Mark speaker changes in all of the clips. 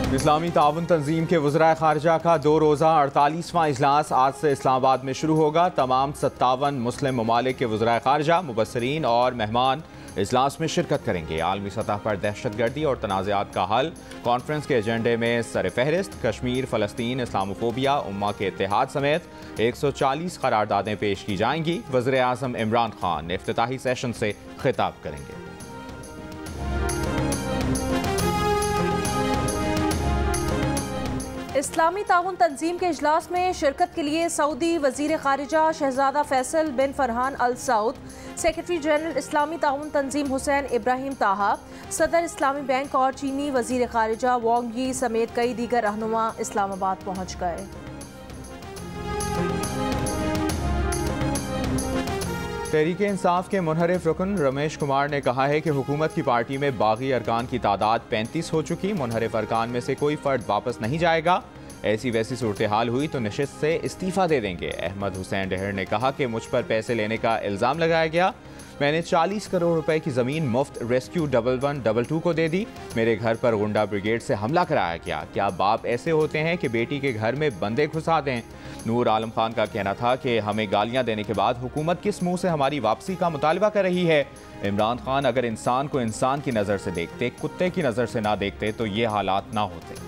Speaker 1: इस्लामी ताउन तंजीम के वज़राए ख़ारिजा का 2 रोज़ा 48वां इजलास आज से इस्लामाबाद में शुरू होगा। तमाम 57 मुस्लिम ममालिक के वज़राए ख़ारिजा, मुबस्सरीन और मेहमान इजलास में शिरकत करेंगे। आलमी सतह पर दहशतगर्दी और तनाज़ात का हल कॉन्फ्रेंस के एजेंडे में सर फहरिस्त। कश्मीर, फ़लस्तीन, इस्लामोफोबिया, उम्मा के इत्तेहाद समेत 140 करारदादें पेश की जाएंगी। वज़ीर आज़म इमरान खान इफ्तिताही सेशन से खिताब करेंगे।
Speaker 2: इस्लामी ताउन तंजीम के इजलास में शिरकत के लिए सऊदी वज़ीर ख़ारिजा शहज़ादा फैसल बिन फरहान अल सऊद, सेक्रेटरी जनरल इस्लामी ताउन तंजीम हुसैन इब्राहिम ताहा, सदर इस्लामी बैंक और चीनी वज़ीर ख़ारिजा वांग यी समेत कई दीगर रहनुमा इस्लामाबाद पहुँच गए।
Speaker 1: तहरीक इंसाफ के मुनहरिफ रुकन रमेश कुमार ने कहा है कि हुकूमत की पार्टी में बागी अरकान की तादाद 35 हो चुकी। मुनहरिफ अरकान में से कोई फ़र्द वापस नहीं जाएगा। ऐसी वैसी सूरत हाल हुई तो नशिस्त से इस्तीफ़ा दे देंगे। अहमद हुसैन डहर ने कहा कि मुझ पर पैसे लेने का इल्ज़ाम लगाया गया। मैंने 40 करोड़ रुपए की ज़मीन मुफ्त रेस्क्यू 1112 को दे दी। मेरे घर पर गुंडा ब्रिगेड से हमला कराया गया। क्या बाप ऐसे होते हैं कि बेटी के घर में बंदे घुसा दें? नूर आलम खान का कहना था कि हमें गालियां देने के बाद हुकूमत किस मुंह से हमारी वापसी का मुतालबा कर रही है। इमरान खान अगर इंसान को इंसान की नज़र से देखते, कुत्ते की नज़र से ना देखते तो ये हालात ना होते।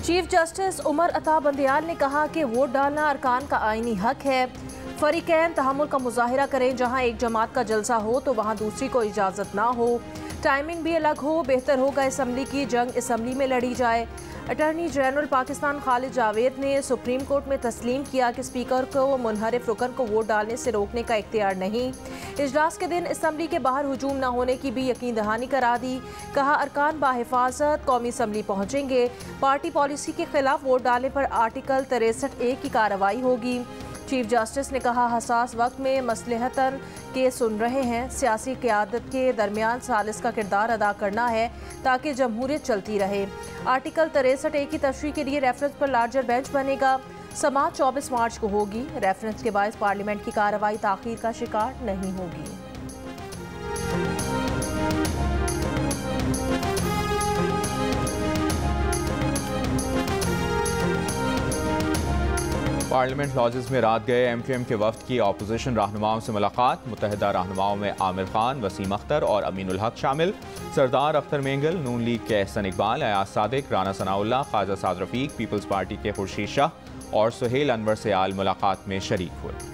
Speaker 2: चीफ जस्टिस उमर अता बंदियाल ने कहा कि वोट डालना अरकान का आईनी हक है। फरीकैन तहम्मुल का मुजाहिरा करें। जहां एक जमात का जलसा हो तो वहां दूसरी को इजाज़त ना हो। टाइमिंग भी अलग हो। बेहतर होगा असम्बली की जंग असम्बली में लड़ी जाए। अटॉर्नी जनरल पाकिस्तान खालिद जावेद ने सुप्रीम कोर्ट में तस्लीम किया कि स्पीकर को मुनहरिफ रुकन को वोट डालने से रोकने का इख्तियार नहीं। इजलास के दिन असम्बली के बाहर हुजूम न होने की भी यकीन दहानी करा दी। कहा अरकान बाहिफाजत कौमी असम्बली पहुँचेंगे। पार्टी पॉलिसी के खिलाफ वोट डालने पर आर्टिकल 63A की कार्रवाई होगी। चीफ जस्टिस ने कहा हसास वक्त में मसलहतन के सुन रहे हैं। सियासी क़यादत के दरमियान सालिस का किरदार अदा करना है ताकि जमहूरियत चलती रहे। आर्टिकल 63A की तशरीह के लिए रेफरेंस पर लार्जर बेंच बनेगा। समाअत 24 मार्च को होगी। रेफरेंस के बायस पार्लियामेंट की कार्रवाई ताख़ीर का शिकार नहीं होगी।
Speaker 1: पार्लियामेंट लॉजेस में रात गए MQM के वफ्द की अपोजिशन रहनुमाओं से मुलाकात। मुत्तहिदा रहनुमाओं में आमिर खान, वसीम अख्तर और अमीनुल हक शामिल। सरदार अख्तर मेंगल, नून लीग के एहसन इकबाल, अयाज सादिक, राना सनाउल्लाह, ख्वाजा साद रफीक, पीपल्स पार्टी के खुर्शीद शाह और सुहेल अनवर सयाल मुलाकात में शरीक हुए।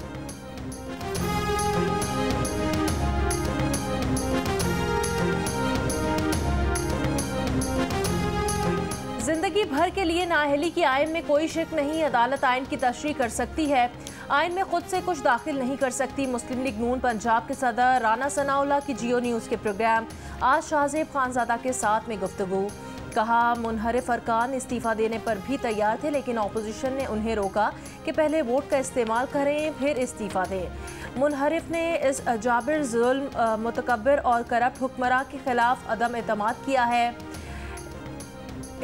Speaker 2: जिंदगी भर के लिए नाअहली की आइन में कोई शक नहीं। अदालत आइन की तशरीह कर सकती है, आइन में खुद से कुछ दाखिल नहीं कर सकती। मुस्लिम लीग नून पंजाब के सदर राना सनाउल्लाह की जियो न्यूज़ के प्रोग्राम आज शाहजेब खानजादा के साथ में गुफ्तगू। कहा मुनहरिफ अरकान इस्तीफ़ा देने पर भी तैयार थे लेकिन अपोजिशन ने उन्हें रोका कि पहले वोट का इस्तेमाल करें फिर इस्तीफ़ा दें। मुनहरिफ ने इस जाबिर, जुल्म, मुतकब्बिर और करप्ट हुक्मरां के खिलाफ अदम एतमाद किया है।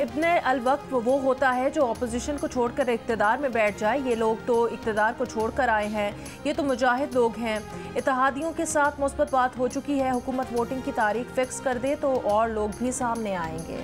Speaker 2: इब्न अल वक्त वो होता है जो अपोजिशन को छोड़कर इक़्तिदार में बैठ जाए। ये लोग तो इक़्तिदार को छोड़कर आए हैं। ये तो मुजाहिद लोग हैं। इत्तेहादियों के साथ मुस्बत बात हो चुकी है। हुकूमत वोटिंग की तारीख फिक्स कर दे तो और लोग भी सामने आएंगे।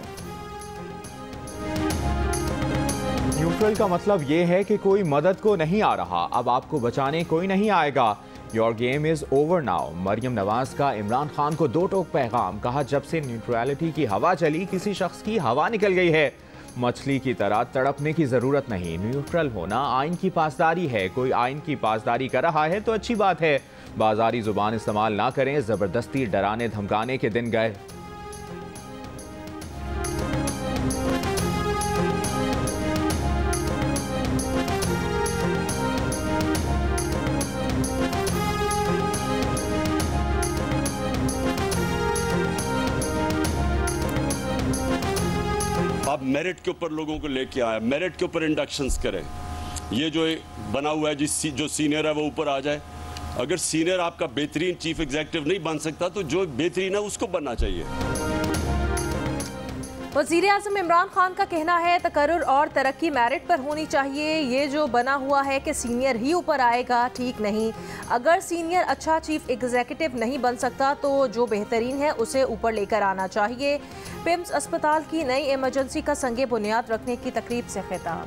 Speaker 1: न्यूट्रल का मतलब ये है कि कोई मदद को नहीं आ रहा, अब आपको बचाने कोई नहीं आएगा। Your game is over now. Maryam Nawaz का इमरान खान को दो टोक पैगाम। कहा जब से न्यूट्रलिटी की हवा चली किसी शख्स की हवा निकल गई है। मछली की तरह तड़पने की जरूरत नहीं। न्यूट्रल होना आइन की पासदारी है। कोई आइन की पासदारी कर रहा है तो अच्छी बात है। बाजारी जुबान इस्तेमाल ना करें। जबरदस्ती डराने धमकाने के दिन गए।
Speaker 3: आप मेरिट के ऊपर लोगों को लेके आए, मेरिट के ऊपर इंडक्शंस करें। ये जो बना हुआ है जो सीनियर है वो ऊपर आ जाए। अगर सीनियर आपका बेहतरीन चीफ एग्जीक्यूटिव नहीं बन सकता तो जो बेहतरीन है उसको बनना चाहिए।
Speaker 2: वज़ीर-ए-आज़म इमरान खान का कहना है तकर्रुर और तरक्की मेरिट पर होनी चाहिए। ये जो बना हुआ है कि सीनियर ही ऊपर आएगा, ठीक नहीं। अगर सीनियर अच्छा चीफ एग्जीक्यूटिव नहीं बन सकता तो जो बेहतरीन है उसे ऊपर लेकर आना चाहिए। पिम्स अस्पताल की नई इमरजेंसी का संगे बुनियाद रखने की तकरीब से खिताब।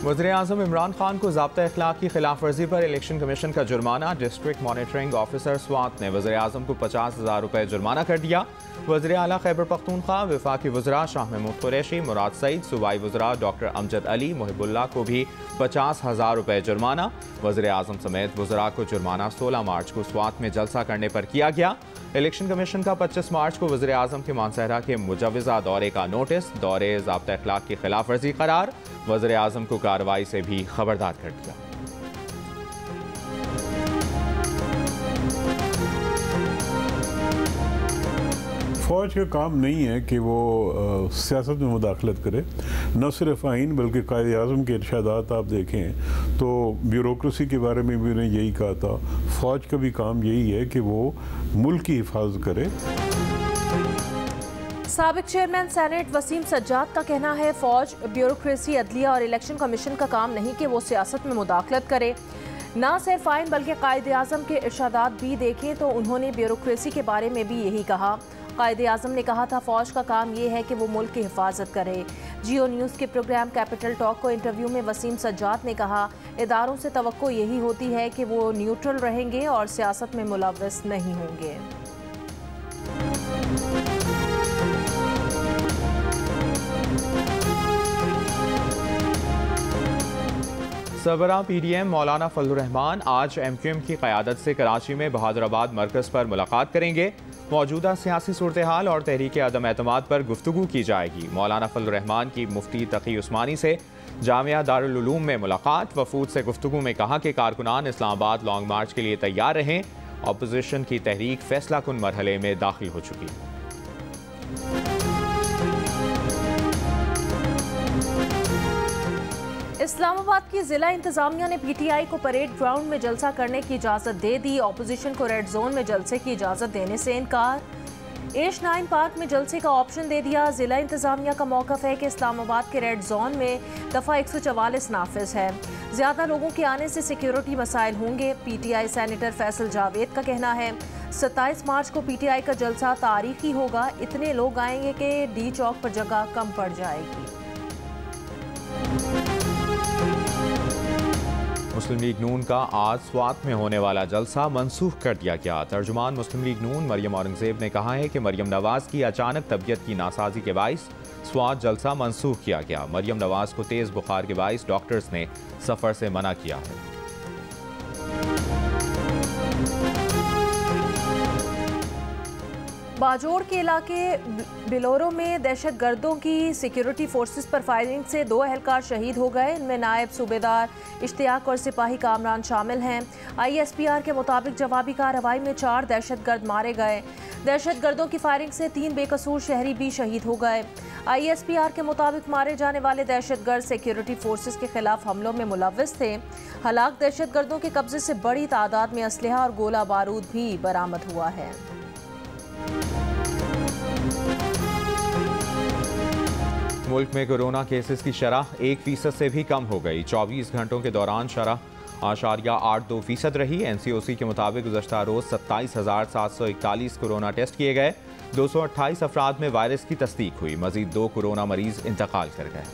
Speaker 1: वज़ीर-ए-आज़म इमरान खान को ज़ाब्ता अखलाक की खिलाफ वर्जी पर इलेक्शन कमीशन का जुर्माना। डिस्ट्रिक्ट मॉनिटरिंग ऑफिसर स्वात ने वज़ीर-ए-आज़म को 50,000 रुपये जुर्माना कर दिया। वज़ीर आला खैबर पख्तूनख्वा, वफाकी वज़रा शाह महमूद कुरैशी, मुराद सईद, सूबाई वज़रा डॉक्टर अमजद अली, मुहिबुल्लाह को भी 50,000 रुपये जुर्माना। वज़ीर-ए-आज़म समेत वज़रा को जुर्माना 16 मार्च को स्वात में जलसा करने पर किया गया। इलेक्शन कमीशन का 25 मार्च को वज़ीर-ए-आज़म के मानसहरा के मुजव्वज़ा दौरे का नोटिस, दौरे ज़ाब्ता अखलाक की खिलाफ वर्जी करार। वज़ीर-ए-आज़म को कार्रवाई से भी खबरदार कर दिया।
Speaker 4: फ़ौज का काम नहीं है कि वो सियासत में मुदाखलत करे। न सिर्फ आइन बल्कि कायदे आज़म के इरशादात आप देखें तो ब्यूरोक्रेसी के बारे में भी उन्हें यही कहा था। फ़ौज का भी काम यही है कि वो मुल्क की हिफाजत करे।
Speaker 2: साबिक चेयरमैन सेनेट वसीम सज्जाद का कहना है फ़ौज, ब्यूरोक्रेसी, अदलिया और इलेक्शन कमीशन का काम नहीं कि वो सियासत में मुदाखलत करे। ना सिर्फ आइन बल्कि कायदे आज़म के इरशादात भी देखें तो उन्होंने ब्यूरोक्रेसी के बारे में भी यही कहा। कायदे आज़म ने कहा था फ़ौज का काम ये है कि वो मुल्क की हिफाजत करे। जियो न्यूज़ के प्रोग्राम कैपिटल टॉक को इंटरव्यू में वसीम सज्जाद ने कहा इदारों से तवक्को यही होती है कि वो न्यूट्रल रहेंगे और सियासत में मुलव्वस नहीं होंगे।
Speaker 1: सरबराह PDM मौलाना फजलुर रहमान आज MQM की क़यादत से कराची में बहादुराबाद मरकज़ पर मुलाकात करेंगे। मौजूदा सियासी सूरत हाल और तहरीक अदम एतमाद पर गुफ्तगू की जाएगी। मौलाना फजलुर रहमान की मुफ्ती तकी उस्मानी से जामिया दारुल उलूम में मुलाकात। वफूद से गुफ्तगू में कहा कि कारकुनान इस्लामाबाद लॉन्ग मार्च के लिए तैयार रहें। अपोजिशन की तहरीक फैसला कुन मरहले में दाखिल हो चुकी है।
Speaker 2: इस्लामाबाद की जिला इंतजामिया ने PTI को परेड ग्राउंड में जलसा करने की इजाज़त दे दी। अपोजिशन को रेड जोन में जलसे की इजाज़त देने से इनकार। एश 9 पार्क में जलसे का ऑप्शन दे दिया। जिला इंतजामिया का मौक़िफ़ है कि इस्लामाबाद के रेड जोन में दफ़ा 144 नाफिज है। ज़्यादा लोगों के आने से सिक्योरिटी मसाइल होंगे। PTI सेनेटर फैसल जावेद का कहना है 27 मार्च को PTI का जलसा तारीखी होगा। इतने लोग आएंगे कि D चौक पर जगह कम पड़ जाएगी।
Speaker 1: मुस्लिम लीग नून का आज स्वात में होने वाला जलसा मनसूख कर दिया गया। तर्जुमान मुस्लिम लीग नून मरियम औरंगजेब ने कहा है कि मरियम नवाज की अचानक तबीयत की नासाजी के बाइस स्वात जलसा मनसूख किया गया। मरियम नवाज को तेज बुखार के बाइस डॉक्टर्स ने सफर से मना किया है।
Speaker 2: बाजोड़ के इलाके बिलोरो में दहशत गर्दों की सिक्योरिटी फोर्सेस पर फायरिंग से 2 एहलकार शहीद हो गए। इनमें नायब सूबेदार इश्तियाक और सिपाही कामरान शामिल हैं। ISPR के मुताबिक जवाबी कार्रवाई में 4 दहशत गर्द मारे गए। दहशत गर्दों की फायरिंग से 3 बेकसूर शहरी भी शहीद हो गए। ISPR के मुताबिक मारे जाने वाले दहशत गर्द सिक्योरिटी फोर्सेस के खिलाफ हमलों में मुलव्वस थे। हलाक दहशत गर्दों के कब्जे से बड़ी तादाद में असलहा और गोला बारूद भी बरामद हुआ है।
Speaker 1: मुल्क में कोरोना केसेस की शरह 1% से भी कम हो गई। 24 घंटों के दौरान शरह 0.82% रही। NCOC के मुताबिक गुज़श्ता रोज़ 27,741 कोरोना टेस्ट किए गए। 228 अफराद में वायरस की तस्दीक हुई। मजीद 2 कोरोना मरीज इंतकाल कर गए।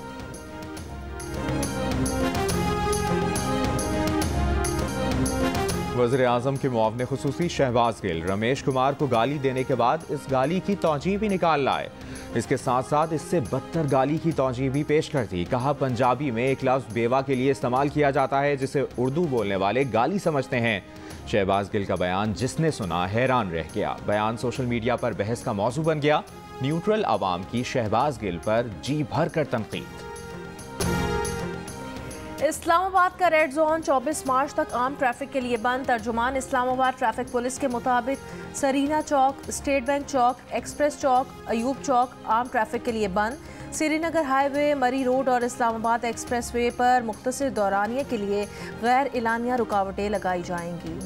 Speaker 1: वज़ीर-ए-आज़म के मुआविन खुसूसी शहबाज गिल रमेश कुमार को गाली देने के बाद इस गाली की तौजीह भी निकाल लाए। इसके साथ साथ इससे बदतर गाली की तौजीह भी पेश कर दी। कहा पंजाबी में एक लफ्ज़ बेवा के लिए इस्तेमाल किया जाता है जिसे उर्दू बोलने वाले गाली समझते हैं। शहबाज गिल का बयान जिसने सुना हैरान रह गया। बयान सोशल मीडिया पर बहस का मौजू बन गया। न्यूट्रल आवाम की शहबाज गिल पर जी भर कर तनकीद।
Speaker 2: इस्लामाबाद का रेड जोन 24 मार्च तक आम ट्रैफिक के लिए बंद। तर्जुमान इस्लामाबाद ट्रैफिक पुलिस के मुताबिक सरीना चौक, स्टेट बैंक चौक, एक्सप्रेस चौक, अयूब चौक आम ट्रैफिक के लिए बंद। श्रीनगर हाईवे, मरी रोड और इस्लामाबाद एक्सप्रेस वे पर मुख्तसर दौरानिये के लिए गैर एलानिया रुकावटें लगाई जाएंगी।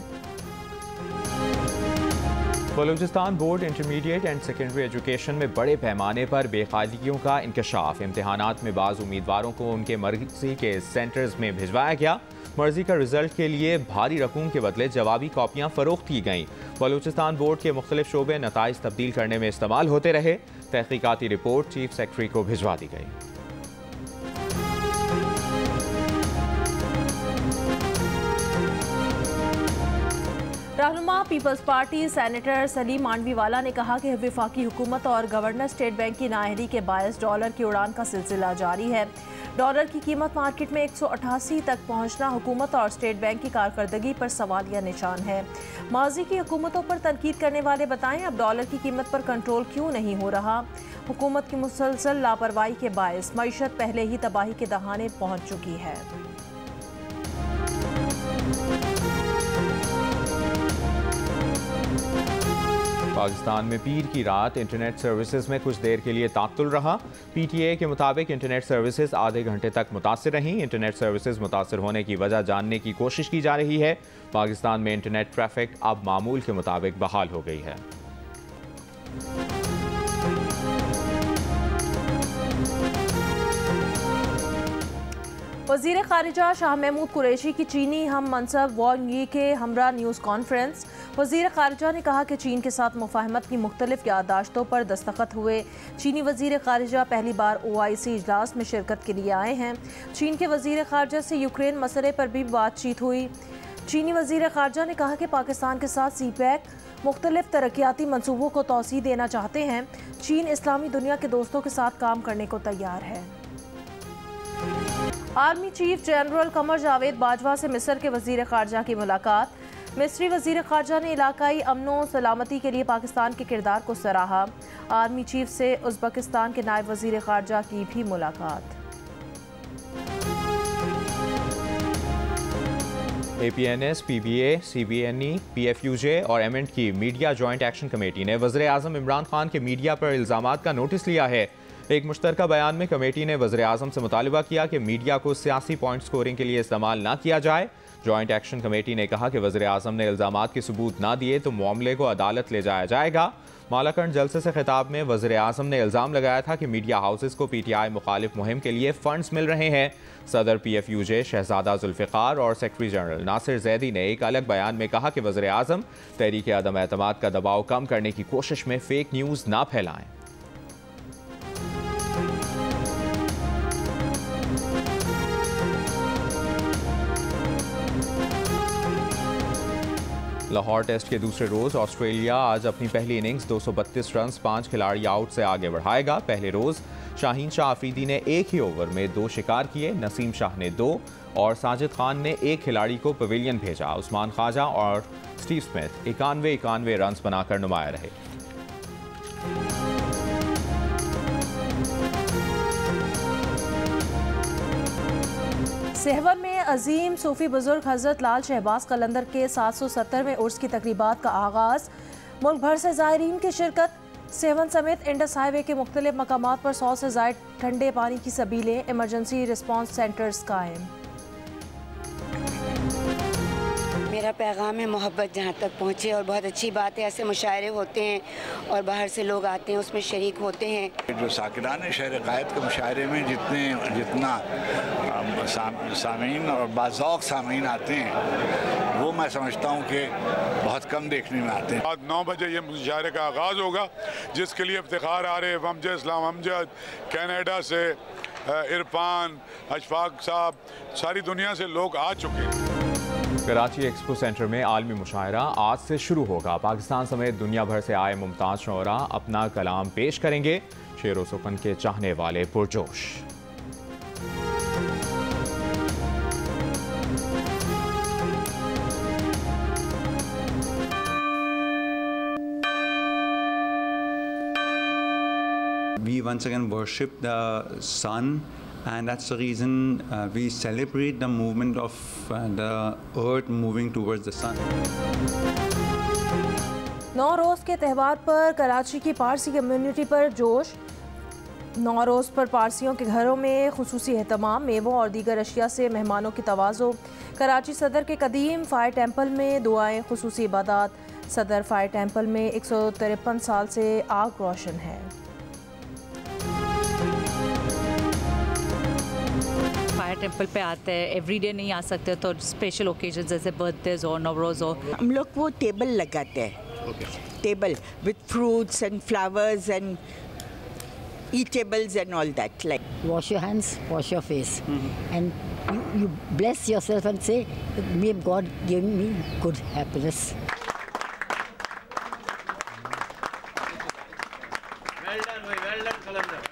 Speaker 1: Balochistan board intermediate and secondary education में बड़े पैमाने पर बेकायदगियों का इंकशाफ। इम्तिहानात में बाज़ उम्मीदवारों को उनके मर्जी के सेंटर्स में भिजवाया गया। मर्जी का रिजल्ट के लिए भारी रकूम के बदले जवाबी कॉपियाँ फ़रोख्त की गईं। बलूचिस्तान बोर्ड के मुख्तलिफ शोबे नताइज तब्दील करने में इस्तेमाल होते रहे। तहकीकाती रिपोर्ट चीफ सेक्रेटरी को भिजवा दी गई।
Speaker 2: रहनुमा peoples party senator Saleem Mandviwalla ने कहा कि वफाकी हुकूमत और गवर्नर स्टेट बैंक की नाअहली के बायस डॉलर की उड़ान का सिलसिला जारी है। डॉलर की कीमत मार्केट में 188 तक पहुंचना हुकूमत और स्टेट बैंक की कारकर्दगी पर सवालिया निशान है। माजी की हुकूमतों पर तनकीद करने वाले बताएं अब डॉलर की कीमत पर कंट्रोल क्यों नहीं हो रहा। हुकूमत की मुसलसल लापरवाही के बायस मईशत पहले ही तबाही के दहाने पहुंच चुकी है।
Speaker 1: पाकिस्तान में पीर की रात इंटरनेट सर्विसेज में कुछ देर के लिए तात्तुल रहा। पीटीए के मुताबिक इंटरनेट सर्विसेज आधे घंटे तक मुतासिर रहीं। इंटरनेट सर्विसेज मुतासिर होने की वजह जानने की कोशिश की जा रही है। पाकिस्तान में इंटरनेट ट्रैफिक अब मामूल के मुताबिक बहाल हो गई है।
Speaker 2: वज़ीर ख़ारिजा शाह महमूद कुरैशी की चीनी हम मनसब वांग यी के हमरा न्यूज़ कॉन्फ्रेंस। वज़ीर ख़ारिजा ने कहा कि चीन के साथ मुफ़ाहमत की मुख्तलिफ याददाश्तों पर दस्तखत हुए। चीनी वज़ीर ख़ारिजा पहली बार OIC इजलास में शिरकत के लिए आए हैं। चीन के वज़ीर ख़ारिजा से यूक्रेन मसले पर भी बातचीत हुई। चीनी वज़ीर ख़ारिजा ने कहा कि पाकिस्तान के साथ CPEC मुख्तलिफ तरक्याती मनसूबों को तौसीह देना चाहते हैं। चीन इस्लामी दुनिया के दोस्तों के साथ काम करने को तैयार है। Army chief general Qamar Javed Bajwa से मिस्र के वज़ीर ख़ारिजा की मुलाकात। मिस्री वज़ीर ख़ारिजा ने इलाकाई अमनो सलामती के लिए पाकिस्तान के किरदार को सराहा। आर्मी चीफ से उज़्बेकिस्तान के नायब वज़ीर ख़ारिजा की भी मुलाकात।
Speaker 1: APNS, PBA, CBNE, PFUJ और MNT की मीडिया जॉइंट एक्शन कमेटी ने वज़ीर आज़म इमरान खान के मीडिया पर इल्ज़ामात का नोटिस लिया है। एक मुश्तरका बयान में कमेटी ने वज़ीर आज़म से मुतालिबा किया कि मीडिया को सियासी पॉइंट स्कोरिंग के लिए इस्तेमाल ना किया जाए। जॉइंट एक्शन कमेटी ने कहा कि वज़ीर आज़म ने इल्ज़ामात के सबूत ना दिए तो मामले को अदालत ले जाया जाएगा। मालाकंड जलसे से खिताब में वज़ीर आज़म ने इल्ज़ाम लगाया था कि मीडिया हाउसेस को PTI मुखालिफ मुहिम के लिए फंड्स मिल रहे हैं। सदर PFUJ शहजादा जुल्फ़िकार और सेक्रेटरी जनरल नासिर जैदी ने एक अलग बयान में कहा कि वज़ीर आज़म तहरीक अदम एतमाद का दबाव कम करने की कोशिश में फेक न्यूज़ ना फैलाएं। लाहौर टेस्ट के दूसरे रोज़ ऑस्ट्रेलिया आज अपनी पहली इनिंग्स 232 रन 5 खिलाड़ी आउट से आगे बढ़ाएगा। पहले रोज़ शाहीन शाह अफरीदी ने एक ही ओवर में 2 शिकार किए। नसीम शाह ने 2 और साजिद खान ने 1 खिलाड़ी को पवेलियन भेजा। उस्मान ख्वाजा और स्टीव स्मिथ 91 रन बनाकर नुमाया रहे।
Speaker 2: सहवन में अजीम सूफी बुजुर्ग हज़रत लाल शहबाज कलंदर के 770वें उर्स की तकरीबात का आगाज़। मुल्क भर से ज़ायरीन की शिरकत। सहवन समेत इंडस हाईवे के मुख्तलिफ मकामात पर 100 से ज़ायद ठंडे पानी की सबीलें। इमरजेंसी रिस्पॉन्स सेंटर्स कायम।
Speaker 5: मेरा पैगाम है मोहब्बत जहाँ तक पहुँचे और बहुत अच्छी बात है। ऐसे मुशायरे होते हैं और बाहर से लोग आते हैं, उसमें शरीक होते हैं।
Speaker 6: जो साकिरान शहर कायद के मुशायरे में जितना सामीन और बाज़ौक़ सामीन आते हैं वो मैं समझता हूँ कि बहुत कम देखने में आते हैं।
Speaker 7: आज 9 बजे ये मुशायरे का आगाज़ होगा जिसके लिए इफ्तिखार आ रहे अमजद इस्लाम अमजद, कनाडा से इरफान, अशफाक साहब, सारी दुनिया से लोग आ चुके हैं।
Speaker 1: कराची एक्सपो सेंटर में आलमी मुशायरा आज से शुरू होगा। पाकिस्तान समेत दुनिया भर से आए मुमताज़ शोरा अपना कलाम पेश करेंगे। शेर व सुखन के चाहने वाले पुरजोश।
Speaker 8: We once again worship the sun, and that's the reason we celebrate the movement of the earth moving towards the sun.
Speaker 2: 9 रोज़ के त्यौहार पर कराची की पारसी कम्युनिटी पर जोश। नौरोज़ पर पारसियों के घरों में खुसूसी एहतमाम, मेवों और दीगर अशिया से मेहमानों की तवाज़ो। कराची सदर के कदीम फायर टेम्पल में दुआएं, खुसूसी इबादत। सदर फायर टेम्पल में 153 साल से आग रोशन है।
Speaker 9: फायर टेम्पल पे आते हैं, एवरीडे नहीं आ सकते, तो स्पेशल ओकेजन जैसे बर्थडेज हो, नवरोज़ हो,
Speaker 10: हम लोग वो टेबल लगाते हैं, table with fruits and flowers and eatables and all that. Like
Speaker 11: wash your hands, wash your face, and you bless yourself and say, may God give me good happiness.
Speaker 12: Well done, Qalandar.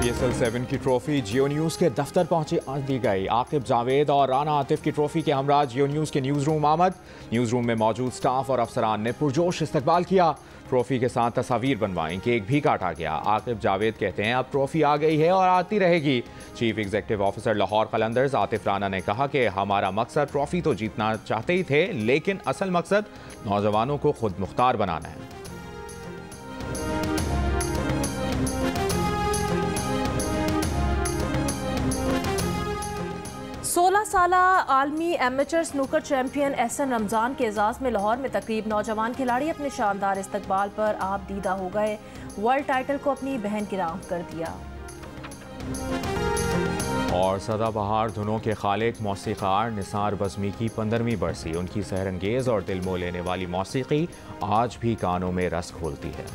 Speaker 1: PSL 7 की trophy जियो news के दफ्तर पहुंची दी गई। आकिब जावेद और राना आतिफ की trophy के हमरा जियो news के न्यूज़ रूम आमद। न्यूज़ रूम में मौजूद स्टाफ और अफसरान ने पुरजोश इस्तकबाल किया। ट्रॉफी के साथ तस्वीर बनवाई, केक भी काटा गया। आकिब जावेद कहते हैं अब ट्रॉफी आ गई है और आती रहेगी। Chief executive officer Lahore Qalandars Atif Rana ने कहा कि हमारा मकसद ट्रॉफी तो जीतना चाहते ही थे, लेकिन असल मकसद नौजवानों को खुद मुख्तार बनाना है।
Speaker 2: 16 साला आलमी amateur snooker champion Ahsan Ramzan के एजाज़ में लाहौर में तकरीब। नौजवान खिलाड़ी अपने शानदार इस्तकबाल पर आप दीदा हो गए। वर्ल्ड टाइटल को अपनी बहन की राह कर दिया।
Speaker 1: और सदाबहार धुनों के खालिक मौसीकार निसार बज़मी की 15वीं बरसी। उनकी सहरंगेज़ और दिल मोह लेने वाली मौसीकी आज भी कानों में रस घोलती है।